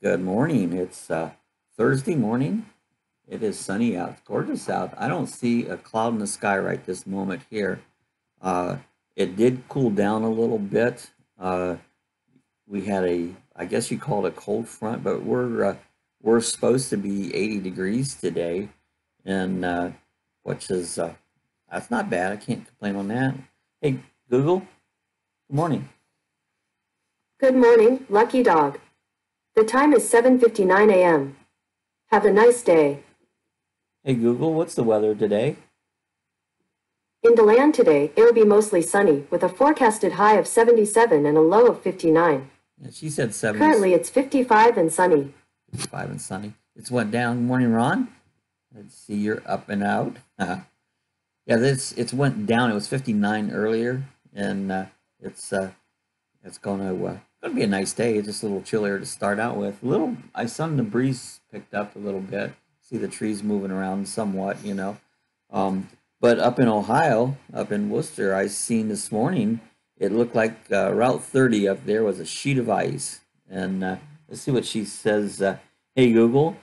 Good morning. It's Thursday morning. It is sunny out. It's gorgeous out. I don't see a cloud in the sky right this moment here. Uh, it did cool down a little bit. We had I guess you call it a cold front, but we're supposed to be 80 degrees today, and which is that's not bad. I can't complain on that. Hey, Google. Good morning. Good morning, Lucky Dog. The time is 7:59 a.m. Have a nice day. Hey, Google. What's the weather today? In DeLand today, it will be mostly sunny, with a forecasted high of 77 and a low of 59. Yeah, she said 70. Currently, it's 55 and sunny. 5 and sunny. It's went down. Good morning, Ron. Let's see, you're up and out. Yeah, it's went down. It was 59 earlier, and it's gonna be a nice day. It's just a little chillier to start out with. A little, I saw the breeze picked up a little bit. See the trees moving around somewhat. But up in Ohio, up in Worcester, I seen this morning. It looked like Route 30 up there was a sheet of ice. And let's see what she says. Hey Google,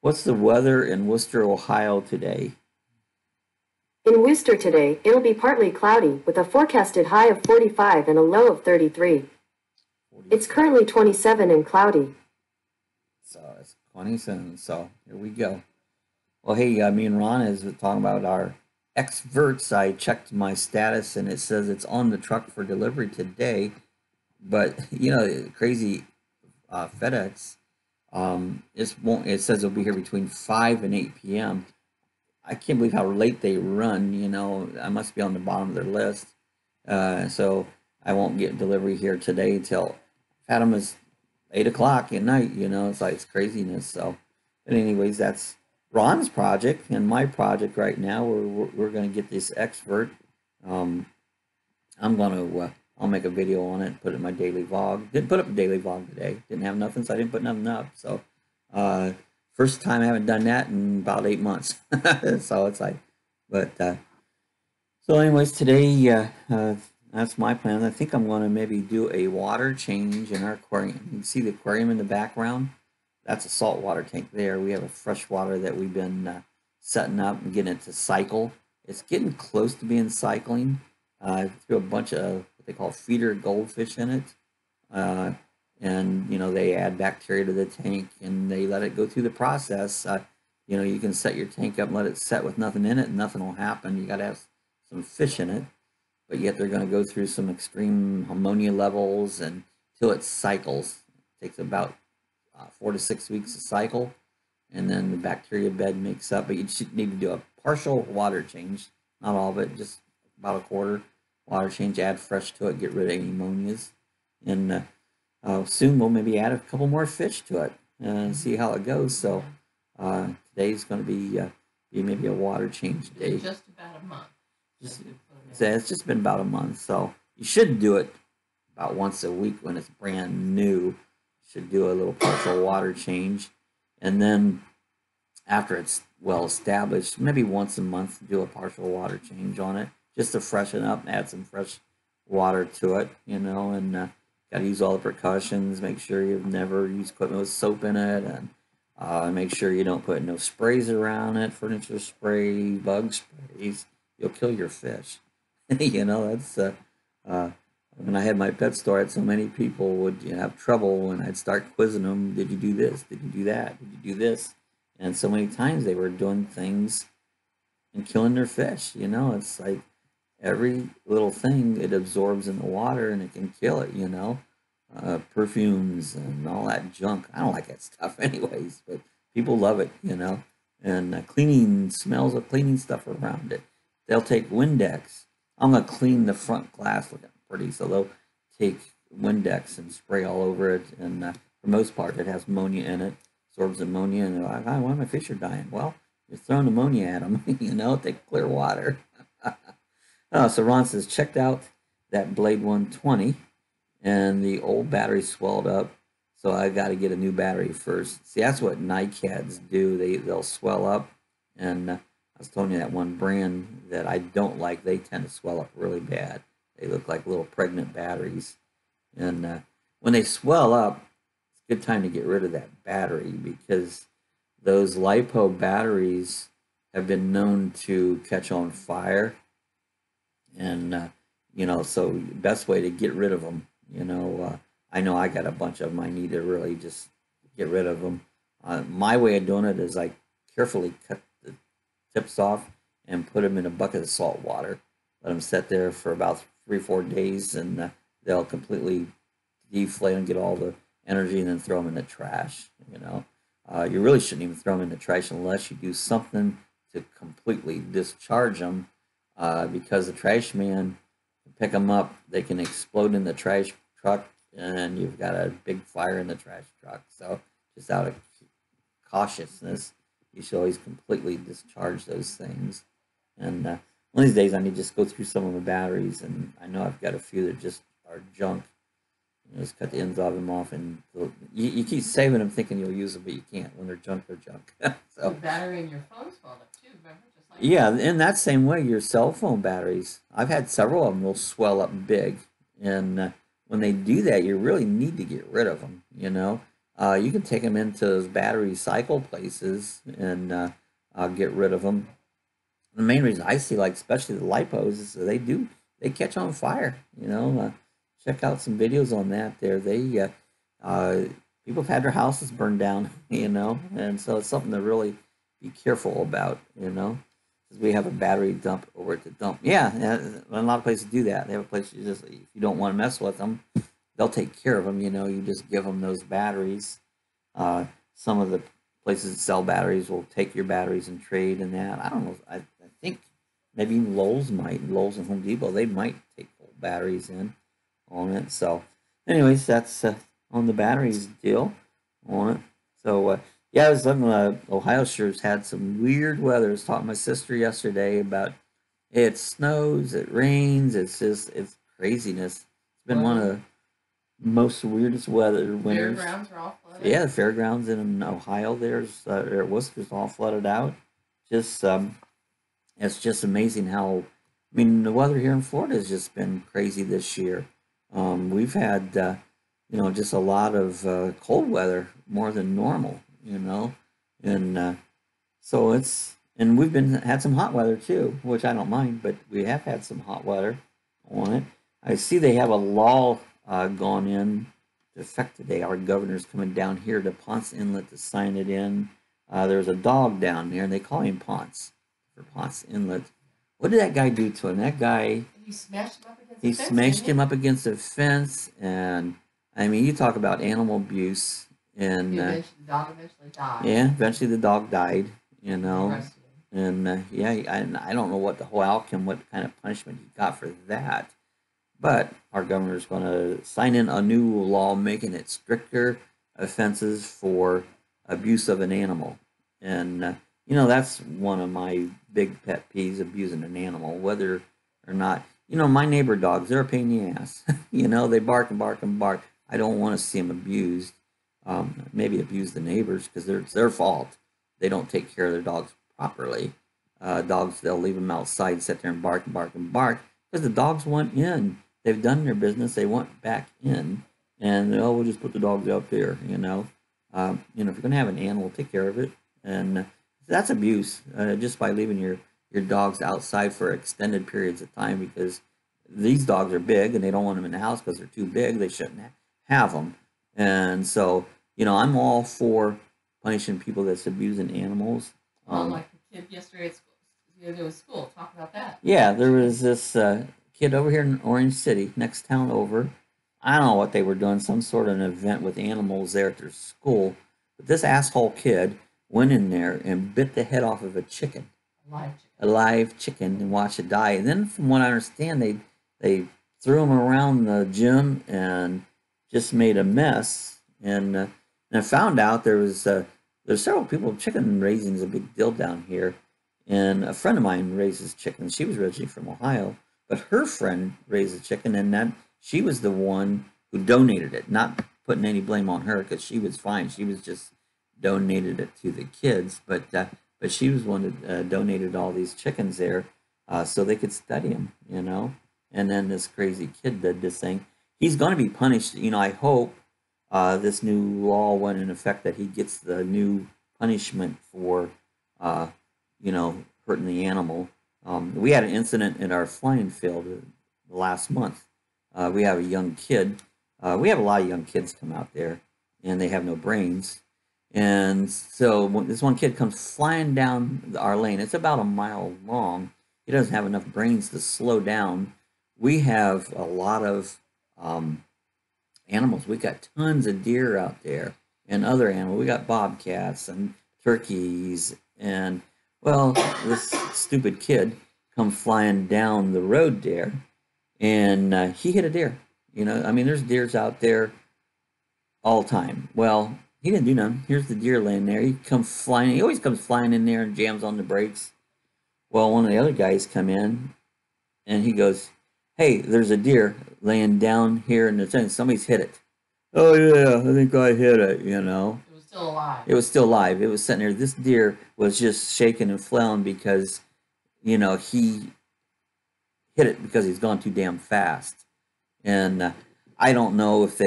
what's the weather in Worcester, Ohio today? In Worcester today, it'll be partly cloudy, with a forecasted high of 45 and a low of 33. It's currently 27 and cloudy. So it's 27. So here we go. Well, hey, me and Ron is talking about our X-Verts. I checked my status and it says it's on the truck for delivery today. But crazy FedEx. It says it'll be here between 5 and 8 p.m. I can't believe how late they run. I must be on the bottom of their list. So I won't get delivery here today till had them as 8 o'clock at night. It's like it's craziness. So, but anyways, that's Ron's project and my project right now. We're going to get this X-Vert. I'll make a video on it, put it in my daily vlog. Didn't put up a daily vlog today. Didn't have nothing, so I didn't put nothing up. So, first time I haven't done that in about 8 months. So it's like, but so anyways, today that's my plan. I think I'm going to maybe do a water change in our aquarium. You can see the aquarium in the background. That's a saltwater tank there. We have a freshwater that we've been setting up and getting it to cycle. It's getting close to being cycling. Threw a bunch of what they call feeder goldfish in it. And they add bacteria to the tank and they let it go through the process. You can set your tank up and let it set with nothing in it and nothing will happen. You got to have some fish in it, but yet they're going to go through some extreme ammonia levels until it cycles. It takes about 4 to 6 weeks to cycle, and then the bacteria bed makes up. But you should need to do a partial water change, not all of it, just about a quarter water change. Add fresh to it, get rid of any ammonias, and soon we'll maybe add a couple more fish to it and see how it goes. So today's going to be maybe a water change day. Just about a month. It's just been about a month, so you should do it about once a week when it's brand new. You should do a little partial water change, and then after it's well established, maybe once a month do a partial water change on it just to freshen up, add some fresh water to it, and got to use all the precautions. Make sure you've never used equipment with soap in it, and make sure you don't put no sprays around it, furniture spray, bug sprays. You'll kill your fish. That's when I had my pet store, I had so many people would have trouble when I'd start quizzing them. Did you do this? Did you do that? Did you do this? And so many times they were doing things and killing their fish. It's like every little thing it absorbs in the water and it can kill it. Perfumes and all that junk. I don't like that stuff anyways, but people love it. And cleaning smells of cleaning stuff around it. They'll take Windex. I'm going to clean the front glass looking pretty, so they'll take Windex and spray all over it. And for most part, it has ammonia in it, absorbs ammonia, and they're like, "Oh, why my fish are dying?" Well, you're throwing ammonia at them, take clear water. So Ron says, checked out that Blade 120, and the old battery swelled up, so I got to get a new battery first. See, that's what NiCads do. They'll swell up, and I was telling you that one brand that I don't like, they tend to swell up really bad. They look like little pregnant batteries. And when they swell up, a good time to get rid of that battery, because those LiPo batteries have been known to catch on fire, and so best way to get rid of them. I know I got a bunch of them. I need to really just get rid of them. My way of doing it is I carefully cut the tips off and put them in a bucket of salt water. Let them sit there for about 3 or 4 days, and they'll completely deflate and get all the energy, and then throw them in the trash. You really shouldn't even throw them in the trash unless you do something to completely discharge them, because the trash man can pick them up. They can explode in the trash truck, and you've got a big fire in the trash truck. So just out of cautiousness, you should always completely discharge those things. And one of these days I need to just go through some of the batteries, and I know I've got a few that just are junk. Just cut the ends of them off, and you keep saving them thinking you'll use them, but you can't. When they're junk, they're junk. So the battery in your phone swelled up too, remember? Just like yeah, in that same way, your cell phone batteries. I've had several of them will swell up big, and when they do that, you really need to get rid of them. You can take them into those battery cycle places and get rid of them. The main reason I see, like especially the lipos, is they catch on fire. Check out some videos on that. People have had their houses burned down. And so it's something to really be careful about. Because we have a battery dump over at the dump. Yeah, a lot of places do that. They have a place if you don't want to mess with them, they'll take care of them. You just give them those batteries. Some of the places that sell batteries will take your batteries and trade and that. I don't know. I think maybe even Lowe's and Home Depot, they might take old batteries in on it. So anyways, that's on the batteries deal on it. So yeah, I was looking, Ohio sure's had some weird weather. I was talking to my sister yesterday about it snows, it rains, it's craziness. It's been one of the most weirdest weather winters. Fairgrounds are all flooded. Yeah, the fairgrounds in Ohio, Worcester's all flooded out. It's just amazing how, the weather here in Florida has just been crazy this year. We've had, just a lot of cold weather, more than normal, and so and we've had some hot weather too, which I don't mind, but we have had some hot weather on it. I see they have a law gone in effect today. Our governor's coming down here to Ponce Inlet to sign it in. There's a dog down there, and they call him Ponce for Ponce Inlet. What did that guy do to him? That guy, he smashed him up against he the fence. smashed him up against a fence, and you talk about animal abuse. And the dog eventually died. Yeah, eventually the dog died. And Arrested him. I don't know what the whole outcome, what kind of punishment he got for that. But our governor's going to sign in a new law making it stricter offenses for abuse of an animal. And, that's one of my big pet peeves, abusing an animal, whether or not, my neighbor dogs, they're a pain in the ass. They bark and bark and bark. I don't want to see them abused. Maybe abuse the neighbors because it's their fault. They don't take care of their dogs properly. Dogs, they'll leave them outside, sit there and bark and bark and bark because the dogs want in. They've done their business. They want back in, and we'll just put the dogs out there. If you're going to have an animal, take care of it, and that's abuse just by leaving your dogs outside for extended periods of time, because these dogs are big and they don't want them in the house because they're too big. They shouldn't have them, and so I'm all for punishing people that's abusing animals. Like the kid yesterday at school. There was school. Talk about that. Yeah, there was this kid over here in Orange City, next town over. I don't know what they were doing, some sort of an event with animals there at their school. But this asshole kid went in there and bit the head off of a chicken. A live chicken, and watched it die. And then from what I understand, they threw him around the gym and just made a mess. And I found out there's several people. Chicken raising is a big deal down here. And a friend of mine raises chickens. She was originally from Ohio, but her friend raised a chicken, and that she was the one who donated it. Not putting any blame on her because she was fine. She was just donated it to the kids, but she was one that donated all these chickens there so they could study them, And then this crazy kid did this thing. He's going to be punished. I hope this new law went in effect that he gets the new punishment for, uh, hurting the animal. We had an incident in our flying field last month. We have a young kid. We have a lot of young kids come out there, and they have no brains. And so when this one kid comes flying down our lane, it's about a mile long. He doesn't have enough brains to slow down. We have a lot of animals. We got tons of deer out there and other animals. We got bobcats and turkeys. And, well, this stupid kid come flying down the road there, and he hit a deer. I mean, there's deers out there all the time. Well, he didn't do nothing. Here's the deer laying there. He comes flying. He always comes flying in there and jams on the brakes. Well, one of the other guys come in, and he goes, "Hey, there's a deer laying down here in the tent. Somebody's hit it." "Oh yeah, I think I hit it." It was still alive. It was still alive. It was sitting there. This deer was just shaking and flailing because, he hit it because he's gone too damn fast. And I don't know if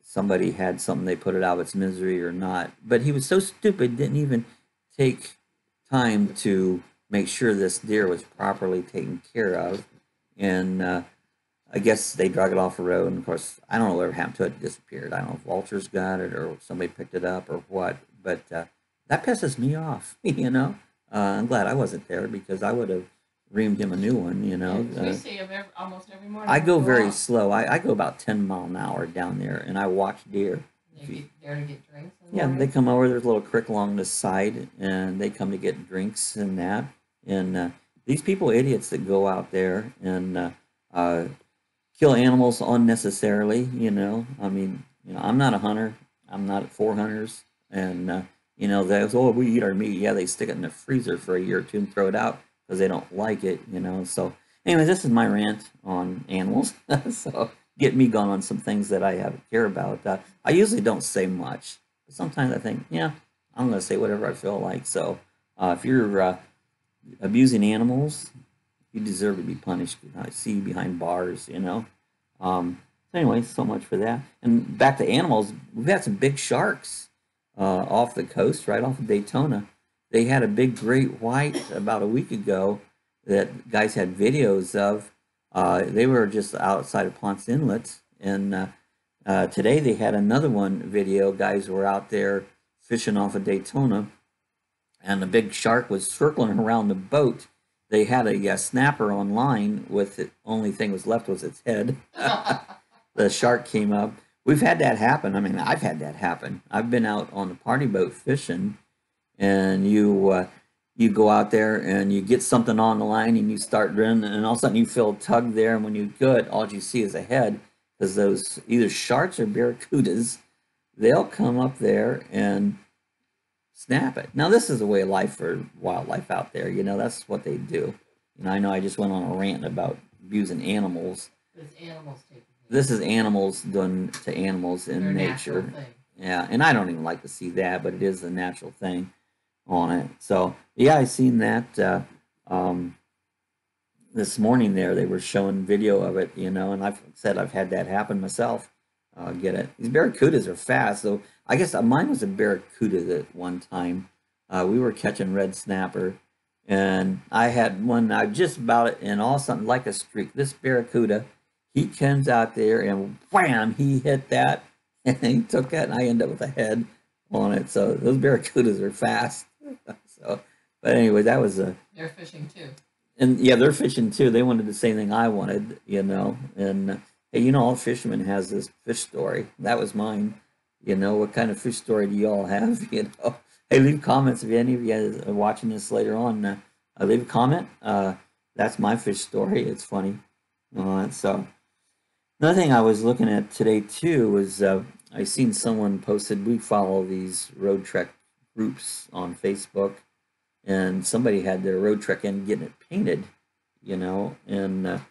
somebody had something, they put it out of its misery or not. But he was so stupid, didn't even take time to make sure this deer was properly taken care of. And I guess they drug it off the road. And of course, I don't know whatever happened to it. It disappeared. I don't know if vultures got it or somebody picked it up or what. But that pisses me off, I'm glad I wasn't there because I would have reamed him a new one, We see him almost every morning. I go very slow. I go about 10 mile an hour down there, and I watch deer. They get there to get drinks. Yeah, they come over. There's a little creek along the side, and they come to get drinks and that. And these people, idiots that go out there and kill animals unnecessarily. I mean, I'm not a hunter. I'm not for hunters, and they say, "Oh, we eat our meat." Yeah, they stick it in the freezer for a year or two and throw it out because they don't like it, So, anyway, this is my rant on animals. So, get me going on some things that I care about. I usually don't say much, but sometimes I think, yeah, I'm going to say whatever I feel like. So, if you're abusing animals, you deserve to be punished. I see you behind bars, So anyway, so much for that. And back to animals, we've had some big sharks off the coast, right off of Daytona. They had a big great white about a week ago that guys had videos of. They were just outside of Ponce Inlet. And today they had another one video. Guys were out there fishing off of Daytona. And the big shark was circling around the boat. They had a snapper online with it. Only thing was left was its head. The shark came up. We've had that happen. I mean, I've had that happen. I've been out on the party boat fishing, and you go out there and you get something on the line and you start drilling, and all of a sudden you feel a tug there, and when you do it, all you see is a head, because those either sharks or barracudas, they'll come up there and snap it. Now, this is a way of life for wildlife out there. That's what they do. I know I just went on a rant about abusing animals. It's animals taking it. This is animals done to animals in nature. Yeah, and I don't even like to see that, but it is a natural thing on it. So, yeah, I seen that this morning there. They were showing video of it, and I've said I've had that happen myself. Get it? These barracudas are fast, so I guess mine was a barracuda at one time. We were catching red snapper, and I had one, I just about it, and all of a sudden, like a streak, this barracuda, he comes out there, and wham, he hit that, and he took that, and I ended up with a head on it. So those barracudas are fast. So, but anyway, that was They're fishing too. And yeah, they're fishing too. They wanted the same thing I wanted, and hey, all fishermen has this fish story. That was mine. What kind of fish story do y'all have? Hey, leave comments if any of you guys are watching this later on. Leave a comment. That's my fish story. It's funny. So another thing I was looking at today too was I seen someone posted. We follow these Roadtrek groups on Facebook, and somebody had their Roadtrek in getting it painted. And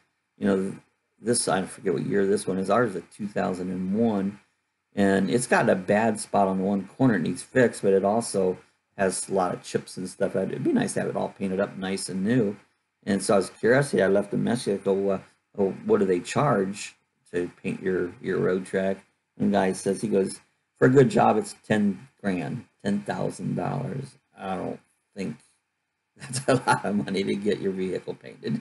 this, I forget what year this one is. Ours is 2001, and it's got a bad spot on one corner. It needs fixed, but it also has a lot of chips and stuff. It'd be nice to have it all painted up nice and new. And so I was curious. I left a message. I go, what do they charge to paint your Roadtrek? And the guy says, he goes, for a good job, it's 10 grand, $10,000. I don't think that's a lot of money to get your vehicle painted.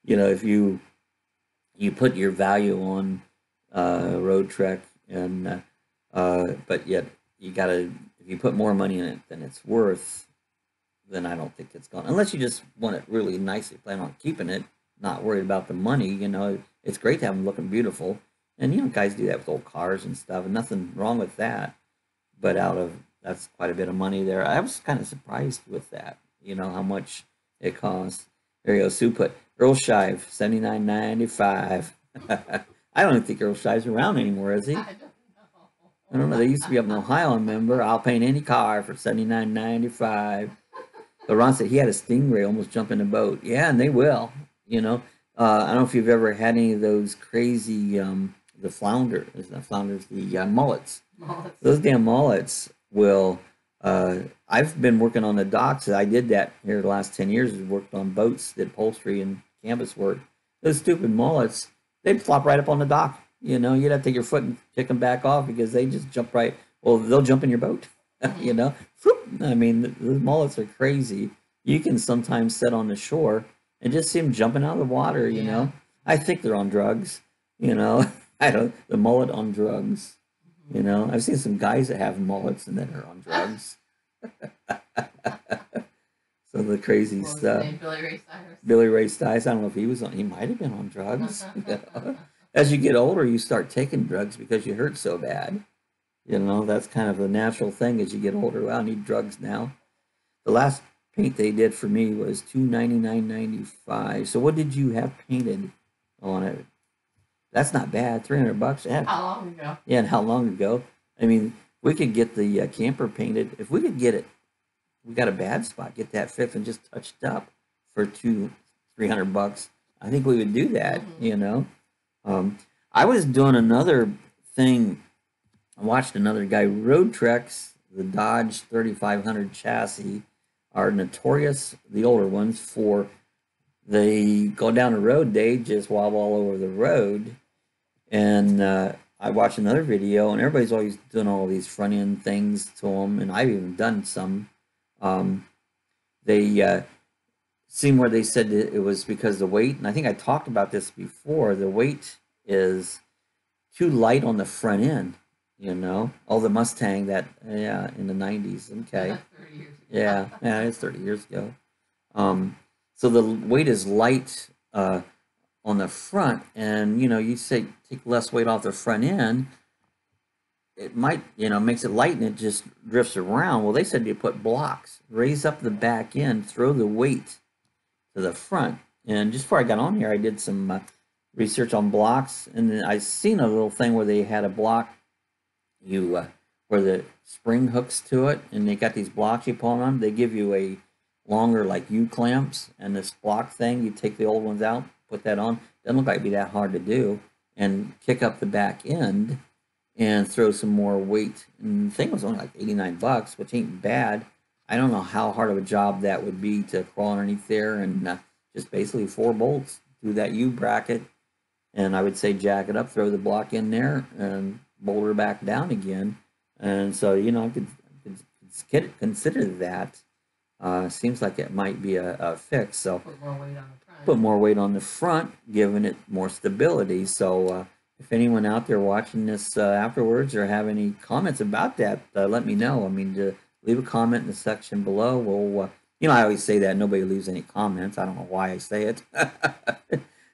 If you put your value on Roadtrek, and but yet you gotta, if you put more money in it than it's worth, then I don't think it's gone. Unless you just want it really nice, you plan on keeping it, not worried about the money. It's great to have them looking beautiful, and guys do that with old cars and stuff, and nothing wrong with that. But that's quite a bit of money there. I was kind of surprised with that. How much it costs. There you go. Sue put Earl Shive, $79.95. I don't even think Earl Shive's around anymore, is he? I don't know. They used to be up in Ohio, I remember. I'll paint any car for $79.95. But Ron said he had a Stingray almost jump in the boat. Yeah, and they will. I don't know if you've ever had any of those crazy the flounder, not flounders, the mullets. Those damn mullets will. I've been working on the docks. I did that here the last 10 years. We worked on boats, did upholstery and canvas work. Those stupid mullets, they'd flop right up on the dock. You'd have to take your foot and kick them back off because they just jump right. Well, they'll jump in your boat. I mean, the mullets are crazy. You can sometimes sit on the shore and just see them jumping out of the water. I think they're on drugs. The mullet on drugs. I've seen some guys that have mullets and then are on drugs. So the crazy stuff. Billy Ray Cyrus. Billy Ray Cyrus. I don't know if he was on. He might have been on drugs. As you get older, you start taking drugs because you hurt so bad. That's kind of a natural thing as you get older. Well, I need drugs now. The last paint they did for me was $299.95. So what did you have painted on it? That's not bad. $300. Yeah. How long ago? Yeah, and how long ago? I mean, we could get the camper painted. If we could get it, we got a bad spot. Get that fifth and just touched up for $300. I think we would do that. I was doing another thing. I watched another guy. Roadtreks, the Dodge 3500 chassis, are notorious, the older ones, for they go down the road, they just wobble all over the road. And I watched another video, and everybody's always doing all these front end things to them, and I've even done some. They seen where they said it was because the weight, and I think I talked about this before. The weight is too light on the front end. Oh, the Mustang that, in the 90s. Okay. 30 years ago. Yeah, it's 30 years ago. So the weight is light on the front, and you say take less weight off the front end, it might, makes it light and it just drifts around. Well, they said you put blocks, raise up the back end, throw the weight to the front. And just before I got on here, I did some research on blocks, and then I seen a little thing where they had a block where the spring hooks to it, and they got these blocks you pull on. They give you a longer like U-clamps, and this block thing, you take the old ones out, put that on. Doesn't look like it'd be that hard to do, and kick up the back end and throw some more weight. And the thing was only like $89, which ain't bad. I don't know how hard of a job that would be to crawl underneath there and just basically 4 bolts through that U bracket, and I would say jack it up, throw the block in there, and bolt her back down again. And so I could consider that. Seems like it might be a fix. So Put more weight on the front. Put more weight on the front, giving it more stability. So if anyone out there watching this afterwards or have any comments about that, let me know. I mean, leave a comment in the section below. We'll, I always say that nobody leaves any comments. I don't know why I say it.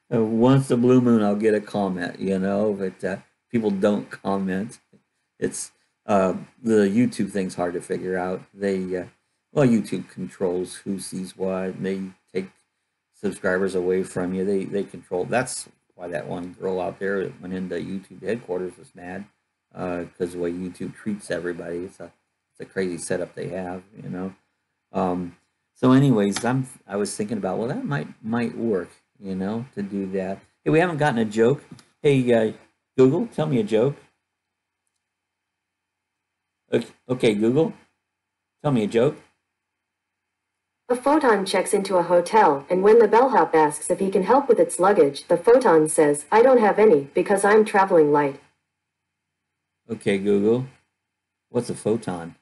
Once a blue moon, I'll get a comment, but people don't comment. It's the YouTube thing's hard to figure out. YouTube controls who sees what. They take subscribers away from you. They control. That's why that one girl out there that went into YouTube headquarters was mad, because the way YouTube treats everybody. It's a crazy setup they have, So anyways, I was thinking about, well, that might work, to do that. Hey, we haven't gotten a joke. Hey, Google, tell me a joke. Okay, Google, tell me a joke. A photon checks into a hotel, and when the bellhop asks if he can help with its luggage, the photon says, "I don't have any, because I'm traveling light." Okay, Google, what's a photon?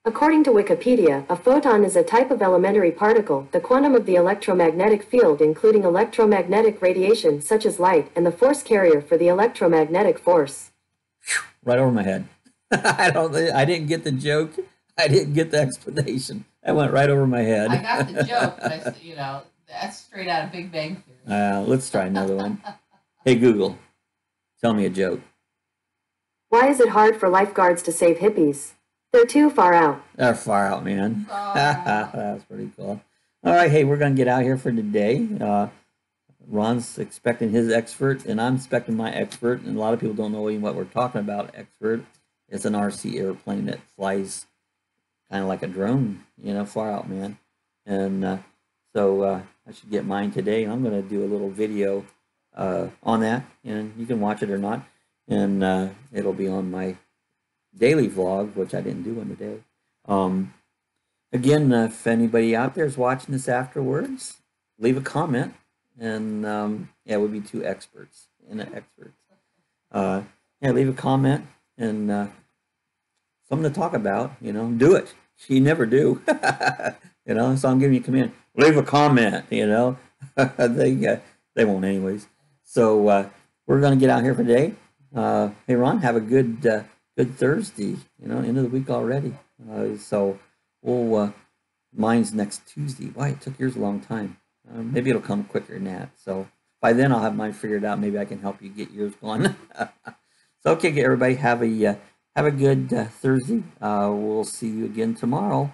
According to Wikipedia, a photon is a type of elementary particle, the quantum of the electromagnetic field including electromagnetic radiation such as light, and the force carrier for the electromagnetic force. Right over my head. I didn't get the joke. I didn't get the explanation. That went right over my head. I got the joke, but that's straight out of Big Bang Theory. Let's try another one. Hey, Google, tell me a joke. Why is it hard for lifeguards to save hippies? They're too far out. They're far out, man. Far out. That's pretty cool. All right, hey, we're going to get out here for today. Ron's expecting his expert, and I'm expecting my expert. And a lot of people don't know even what we're talking about, expert. It's an RC airplane that flies kind of like a drone, far out, man. And so I should get mine today. I'm going to do a little video on that, and you can watch it or not. And it'll be on my daily vlog, which I didn't do one today. Again, if anybody out there is watching this afterwards, leave a comment. And yeah, we'll be two experts and an expert. Yeah, leave a comment and something to talk about. Do it. You never do. So I'm giving you a command. Leave a comment. They won't anyways. So we're gonna get out here for today. Hey Ron, have a good Thursday. End of the week already. So we'll mine's next Tuesday. Why it took yours a long time. Maybe it'll come quicker than that. So by then I'll have mine figured out. Maybe I can help you get yours going. So okay, everybody have a good Thursday. We'll see you again tomorrow.